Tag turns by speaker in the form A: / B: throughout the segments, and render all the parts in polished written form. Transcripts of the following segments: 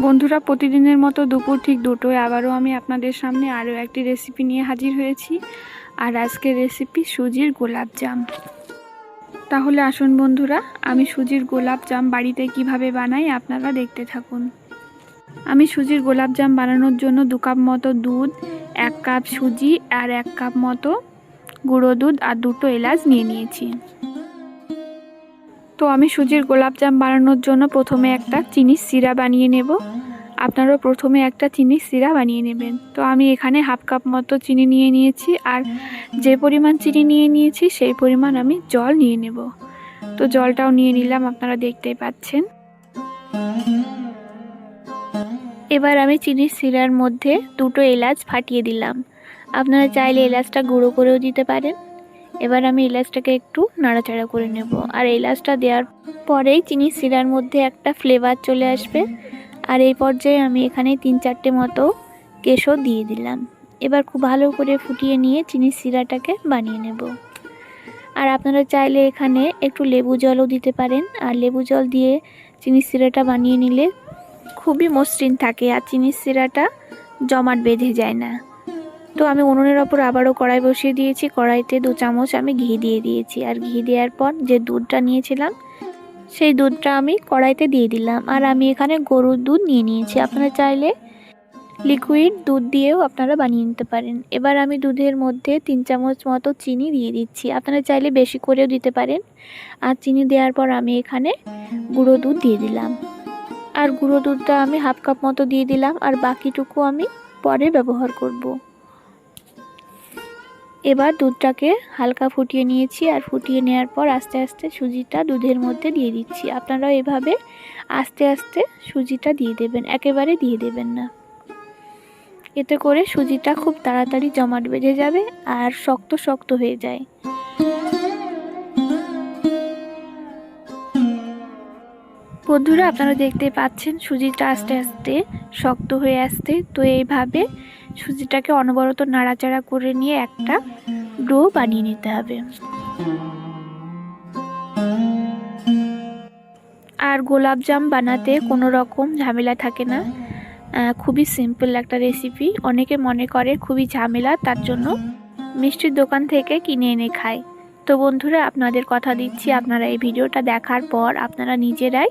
A: বন্ধুরা, প্রতিদিনের মতো দুপুর ঠিক দুটোয় আবারও আমি আপনাদের সামনে আরও একটি রেসিপি নিয়ে হাজির হয়েছি। আর আজকের রেসিপি সুজির গোলাপ জাম। তাহলে আসুন বন্ধুরা, আমি সুজির গোলাপ জাম বাড়িতে কিভাবে বানাই আপনারা দেখতে থাকুন। আমি সুজির গোলাপ জাম বানানোর জন্য 2 কাপ মতো দুধ, 1 কাপ সুজি আর 1 কাপ মতো গুঁড়ো দুধ আর 2টো এলাচ নিয়ে নিয়েছি। তো আমি সুজির গোলাপ জাম বানানোর জন্য প্রথমে একটা চিনির সিরা বানিয়ে নেব। আপনারাও প্রথমে একটা চিনির সিরা বানিয়ে নেবেন। তো আমি এখানে 1/2 কাপ মতো চিনি নিয়ে নিয়েছি, আর যে পরিমাণ চিনি নিয়ে নিয়েছি সেই পরিমাণ আমি জল নিয়ে নেব। তো জলটাও নিয়ে নিলাম, আপনারা দেখতেই পাচ্ছেন। এবার আমি চিনির সিরার মধ্যে 2টো এলাচ ফাটিয়ে দিলাম। আপনারা চাইলে এলাচটা গুঁড়ো করেও দিতে পারেন। এবার আমি এলাচটাকে একটু নাড়াচাড়া করে নেব। আর এলাচটা দেওয়ার পরেই চিনির সিরার মধ্যে একটা ফ্লেভার চলে আসবে। আর এই পর্যায়ে আমি এখানে 3-4টে মতো কেশর দিয়ে দিলাম। এবার খুব ভালো করে ফুটিয়ে নিয়ে চিনির সিরাটাকে বানিয়ে নেব। আর আপনারা চাইলে এখানে একটু লেবু জলও দিতে পারেন। আর লেবু জল দিয়ে চিনির সিরাটা বানিয়ে নিলে খুবই মসৃণ থাকে আর চিনির সিরাটা জমাট বেঁধে যায় না। তো আমি উনুনের ওপর আবারও কড়াই বসিয়ে দিয়েছি। কড়াইতে 2 চামচ আমি ঘি দিয়ে দিয়েছি। আর ঘি দেওয়ার পর যে দুধটা নিয়েছিলাম সেই দুধটা আমি কড়াইতে দিয়ে দিলাম। আর আমি এখানে গরুর দুধ নিয়ে নিয়েছি। আপনারা চাইলে লিকুইড দুধ দিয়েও আপনারা বানিয়ে নিতে পারেন। এবার আমি দুধের মধ্যে 3 চামচ মতো চিনি দিয়ে দিচ্ছি। আপনারা চাইলে বেশি করেও দিতে পারেন। আর চিনি দেওয়ার পর আমি এখানে গুঁড়ো দুধ দিয়ে দিলাম। আর গুঁড়ো দুধটা আমি 1/2 কাপ মতো দিয়ে দিলাম। আর বাকিটুকু আমি পরে ব্যবহার করব। এবার দুধটাকে হালকা ফুটিয়ে নিয়েছি। আর ফুটিয়ে নেওয়ার পর আস্তে আস্তে সুজিটা দুধের মধ্যে দিয়ে দিচ্ছি। আপনারাও এভাবে আস্তে আস্তে সুজিটা দিয়ে দেবেন, একেবারে দিয়ে দেবেন না। এতে করে সুজিটা খুব তাড়াতাড়ি জমাট বেঁধে যাবে আর শক্ত শক্ত হয়ে যায়। বন্ধুরা, আপনারা দেখতে পাচ্ছেন সুজিটা আস্তে আস্তে শক্ত হয়ে আসছে। তো এইভাবে সুজিটাকে অনবরত নাড়াচাড়া করে নিয়ে একটা ডো বানিয়ে নিতে হবে। আর গোলাপ জাম বানাতে কোনো রকম ঝামেলা থাকে না, খুবই সিম্পল একটা রেসিপি। অনেকে মনে করে খুবই ঝামেলা, তার জন্য মিষ্টির দোকান থেকে কিনে এনে খায়। তো বন্ধুরা, আপনাদের কথা দিচ্ছি, আপনারা এই ভিডিওটা দেখার পর আপনারা নিজেরাই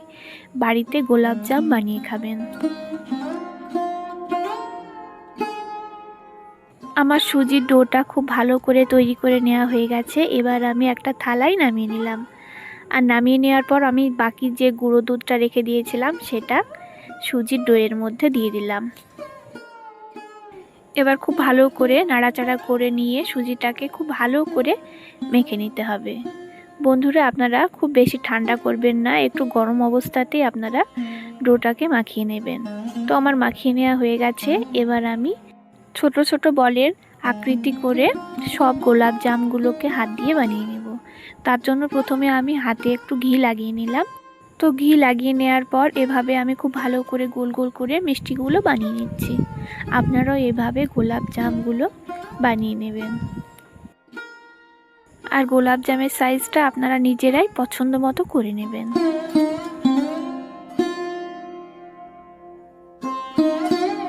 A: বাড়িতে গোলাপ জাম বানিয়ে খাবেন। আমার সুজির ডোটা খুব ভালো করে তৈরি করে নেওয়া হয়ে গেছে। এবার আমি একটা থালায় নামিয়ে নিলাম। আর নামিয়ে নেওয়ার পর আমি বাকি যে গুঁড়ো দুধটা রেখে দিয়েছিলাম সেটা সুজির ডোয়ের মধ্যে দিয়ে দিলাম। এবার খুব ভালো করে নাড়াচাড়া করে নিয়ে সুজিটাকে খুব ভালো করে মেখে নিতে হবে। বন্ধুরা, আপনারা খুব বেশি ঠান্ডা করবেন না, একটু গরম অবস্থাতেই আপনারা ডোটাকে মাখিয়ে নেবেন। তো আমার মাখিয়ে নেওয়া হয়ে গেছে। এবার আমি ছোট ছোট বলের আকৃতি করে সব গোলাপ জামগুলোকে হাত দিয়ে বানিয়ে নেব। তার জন্য প্রথমে আমি হাতে একটু ঘি লাগিয়ে নিলাম। তো ঘি লাগিয়ে নেওয়ার পর এভাবে আমি খুব ভালো করে গোল গোল করে মিষ্টিগুলো বানিয়ে নিচ্ছি। আপনারাও এভাবে গোলাপ জামগুলো বানিয়ে নেবেন। আর গোলাপ জামের সাইজটা আপনারা নিজেরাই পছন্দ মতো করে নেবেন।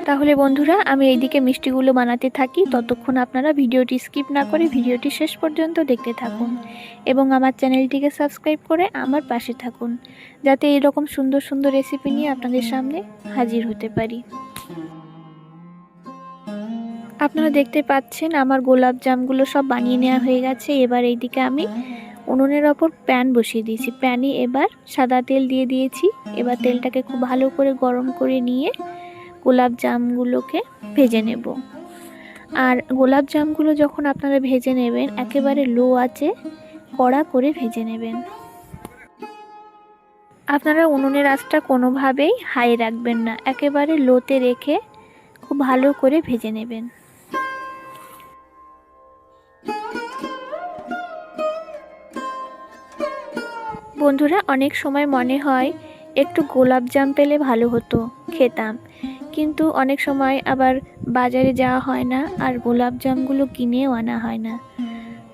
A: তাহলে বন্ধুরা, আমি এইদিকে মিষ্টিগুলো বানাতে থাকি। ততক্ষণ আপনারা ভিডিওটি স্কিপ না করে ভিডিওটি শেষ পর্যন্ত দেখতে থাকুন এবং আমার চ্যানেলটিকে সাবস্ক্রাইব করে আমার পাশে থাকুন, যাতে এরকম সুন্দর সুন্দর রেসিপি নিয়ে আপনাদের সামনে হাজির হতে পারি। আপনারা দেখতে পাচ্ছেন আমার গোলাপ জামগুলো সব বানিয়ে নেওয়া হয়ে গেছে। এবার এইদিকে আমি উনুনের ওপর প্যান বসিয়ে দিয়েছি। প্যানে এবার সাদা তেল দিয়ে দিয়েছি। এবার তেলটাকে খুব ভালো করে গরম করে নিয়ে গোলাপ জামগুলোকে ভেজে নেব। আর গোলাপ জামগুলো যখন আপনারা ভেজে নেবেন একেবারে লো আঁচে কড়া করে ভেজে নেবেন। আপনারা উনুনের আঁচটা কোনোভাবেই হাই রাখবেন না, একেবারে লোতে রেখে খুব ভালো করে ভেজে নেবেন। বন্ধুরা, অনেক সময় মনে হয় একটু গোলাপ জাম পেলে ভালো হতো, খেতাম, কিন্তু অনেক সময় আবার বাজারে যাওয়া হয় না আর গোলাপ জামগুলো কিনেও আনা হয় না।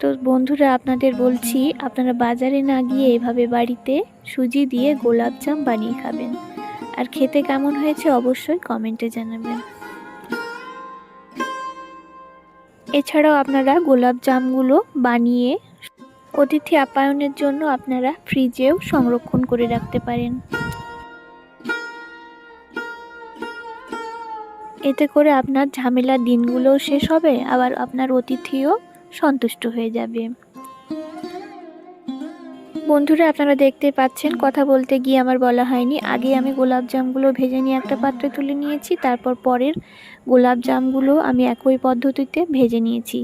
A: তো বন্ধুরা, আপনাদের বলছি, আপনারা বাজারে না গিয়ে এভাবে বাড়িতে সুজি দিয়ে গোলাপ জাম বানিয়ে খাবেন। আর খেতে কেমন হয়েছে অবশ্যই কমেন্টে জানাবেন। এছাড়াও আপনারা গোলাপ জামগুলো বানিয়ে অতিথি আপ্যায়নের জন্য আপনারা ফ্রিজেও সংরক্ষণ করে রাখতে পারেন। এতে করে আপনার ঝামেলার দিনগুলোও শেষ হবে, আবার আপনার অতিথিও সন্তুষ্ট হয়ে যাবে। বন্ধুরা, আপনারা দেখতে পাচ্ছেন কথা বলতে গিয়ে আমার বলা হয়নি, আগে আমি গোলাপ জামগুলো ভেজে নিয়ে একটা পাত্রে তুলে নিয়েছি, তারপর পরের গোলাপ জামগুলো আমি একই পদ্ধতিতে ভেজে নিয়েছি।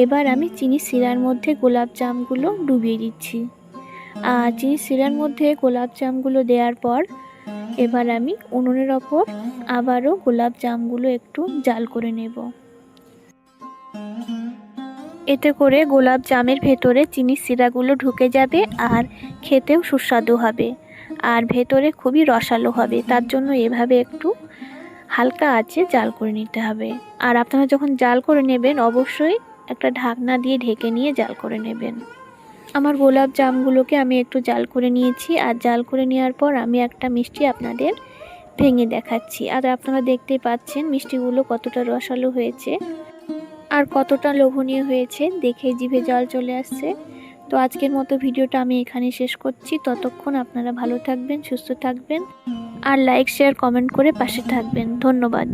A: এবার আমি চিনি শিরার মধ্যে গোলাপ জামগুলো ডুবিয়ে দিচ্ছি। আর চিনি শিরার মধ্যে গোলাপ জামগুলো দেওয়ার পর এবার আমি উনুনের ওপর আবারও গোলাপ জামগুলো একটু জাল করে নেব। এতে করে গোলাপ জামের ভেতরে চিনির শিরাগুলো ঢুকে যাবে আর খেতেও সুস্বাদু হবে, আর ভেতরে খুবই রসালো হবে। তার জন্য এভাবে একটু হালকা আঁচে জাল করে নিতে হবে। আর আপনারা যখন জাল করে নেবেন অবশ্যই একটা ঢাকনা দিয়ে ঢেকে নিয়ে জাল করে নেবেন। আমার গোলাপ জামগুলোকে আমি একটু জাল করে নিয়েছি, আর জাল করে নেওয়ার পর আমি একটা মিষ্টি আপনাদের ভেঙে দেখাচ্ছি। আর আপনারা দেখতেই পাচ্ছেন মিষ্টিগুলো কতটা রসালো হয়েছে আর কতটা লোভনীয় হয়েছে, দেখে জিভে জল চলে আসছে। তো আজকের মতো ভিডিওটা আমি এখানে শেষ করছি। ততক্ষণ আপনারা ভালো থাকবেন, সুস্থ থাকবেন, আর লাইক শেয়ার কমেন্ট করে পাশে থাকবেন। ধন্যবাদ।